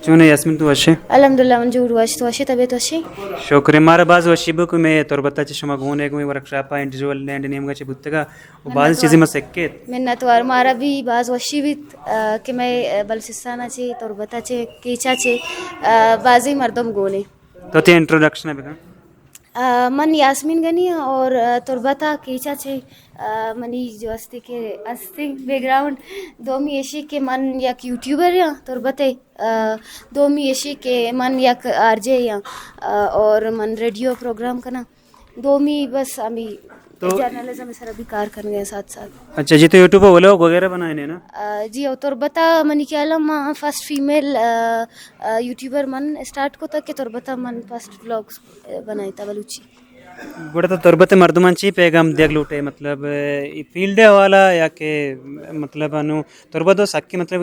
चुने यास्मिन तू अशे अल्हम्दुलिल्लाह मंजूर वाश तो अशे तबीयत अशे शुक्र मारा बाज वशिबु को मैं तोरबताची शमा गोने को वर्कशॉप इंडिविजुअल लैंड नेम का बुत्तगा वो बाज चीजें मैं सेक्केत मिन्नत वार मारा भी बाज वशी भी कि मैं बलसिस्तान चे तोरबता चे कीचा चे बाजी मर्दम गोने तो ते इंट्रोडक्शन है बेटा मन यास्मीन गनी और तुरबता कीचा छे मनी जो अस्ति बैकग्राउंड दोमी एशी के मन यक यूट्यूबर या तुरबते दोमी एशी के मन यक आरजे या और मन रेडियो प्रोग्राम करना दोमी बस अमी तो जर्नलिज्म में सारा भी कार करने हैं साथ साथ। अच्छा जी तो यूट्यूब पे व्लॉग वगैरह बनाए ने ना जी और तुरबता मनी क्या लम फर्स्ट फीमेल यूट्यूबर मन स्टार्ट को तक के तुरबता मन फर्स्ट व्लॉग्स बनाई था बलूची गुड़ा तो तुरबत मर्दमंची पैगाम देख लूटे मतलब फील्ड वाला या के मतलब अनु तुरबत सक्की मतलब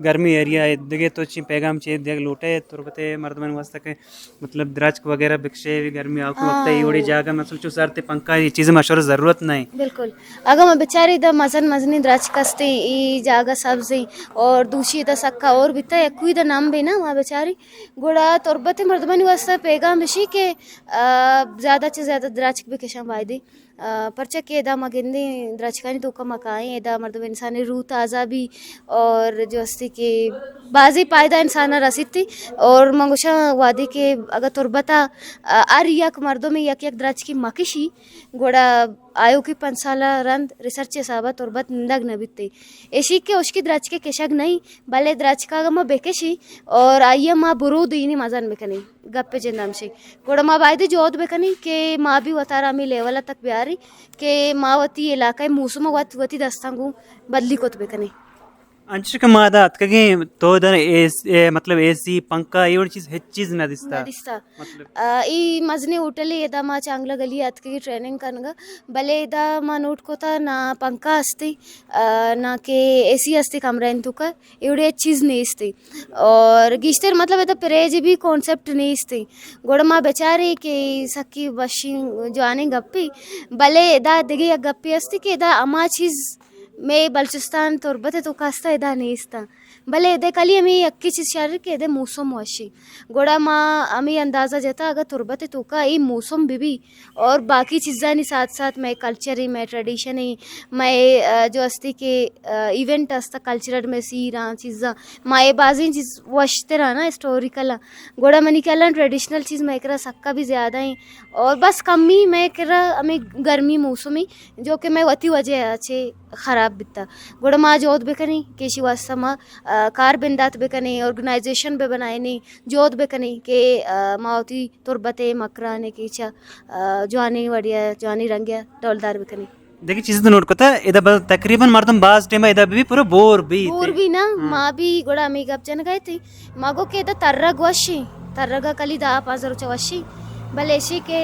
गर्मी एरिया है दिगे तो ची पैगाम चे देख लूटे तुरबते मर्दमन वास्ते के मतलब द्राज वगैरह बिक्शे गर्मी आपको वक्त है योड़ी जागा मतलब चु सरते पंखा ये चीज़ मशहूर जरूरत नहीं बिल्कुल अगर मैं बेचारी द मजन मजनी द्राज कस्ते ई जागा सब्जी और दूसरी द सक्का और बिता कोई द नाम भी ना वहाँ बेचारी गुड़ा तुरबते मर्दमनी वास्ते पैगाम बिशी के ज़्यादा से ज़्यादा द्राज भी केशा वायदे परचा के एदा मगिंदे द्राजकानी तो कम मकाएं एदा मर्दम इंसानी रूह ताज़ा भी और जो अस्ती के बाजी पायदा इंसान रसीद थी और मंगोशा वादे के अगर तुरबता आर यक मर्दों में यक यक द्राज की मकिशी गोड़ा आयो की 5 साल रंद रिसर्च साबा तुरबत निंदग न बिते एशी के उसकी द्राज के केशग नहीं भले द्राज का म बेकेशी और आइया माँ बुरो दीनी मजान बेकनी गप्पे जनाम से गोड़ा माँ बायदे जोत बेकनी के माँ भी वतारा मी लेवल तक प्यारी के माँ वती इलाका मूसुम वती दस्तांगू बदली कोत बेकनी अंशिक मादा अतकगे तो दन मतलब एसी पंखा ये चीज हे चीज ना दिसता मतलब ई मजने उठले एदा मा चांगला गली अतकगे ट्रेनिंग करनगा भले एदा मा नोट कोता ना पंखा असते ना के एसी असते कमरा इंतुका एवढे चीज नहीं असते और गिश्तर मतलब एदा परेज भी कॉन्सेप्ट नहीं असते गोड़ मा बेचारे के सकी वशी जो आने गप्पी भले एदा दिगे या गप्पी असते के एदा अमा चीज मैं बलचिस्तान तुरबते तो कास्ता इदा नहीं इस्ता भले इधे कली अमी अक्की चीज शारी के इधे मौसम वाशी गोड़ा माँ अमी अंदाज़ा जता अगर तुरबते तो का ये मौसम भी और बाकी चीज़ा नहीं साथ साथ मैं कल्चर ही मैं ट्रेडिशन ही मैं जो अस्ती के इवेंट अस्ता कल्चरल में सी रहा चीज़ा माँ बाजी चीज़ वशते रहा ना हिस्टोरिकल गोड़ा मनी क्या ट्रेडिशनल चीज़ मैं करा सक्का भी ज़्यादा ही और बस कमी मैं करा अमी गर्मी मौसमी जो कि मैं वती वजह अच्छे ख़राब बिता गोड़ा माँ जोत बेकनी केशी वास्ता माँ कार बिंदात बेकनी ऑर्गेनाइजेशन बे बनाए नहीं जोत बेकनी के मावती तुरबते मकराने की इच्छा जवानी वड़िया जवानी रंगिया डोलदार बेकनी देखिए चीज़ तो नोट करता है इधर बस तकरीबन मर्दम बाज टाइम इधर भी पूरा बोर भी ना माँ भी गोड़ा मी गप जन गए थी मागो के इधर तरग वशी तरगा कली दा 5,000 वशी भलेशी के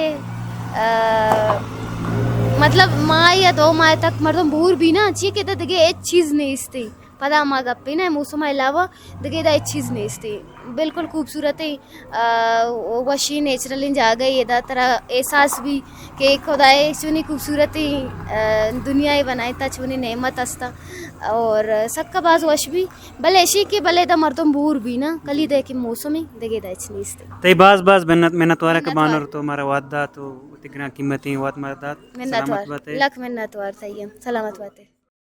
मतलब माँ या 2 माह तक मर्दम बूर भी ना अच्छी के दगे एक चीज़ नहीं इसती पता माँ गप्पी ना मौसम अलावा दगे एक चीज़ नहीं इसती बिल्कुल खूबसूरत है वशी नेचुरल जा गई एदा तरह एहसास भी के खुदाए चुनी खूबसूरत दुनिया ही बनाई था चुनी नेमत अस्ता और सक्का बाज वश भी भले ऐसी के भले दा मर्दम बूर भी ना कली दे के मौसम ही दगे दा नहीं इसते तई बाज मेहनत वाला का बानर तो हमारा वादा तो तिगना कीमती वाद मर्दात मिन्नत वार लख मिन्नत वार सही है सलामत बातें।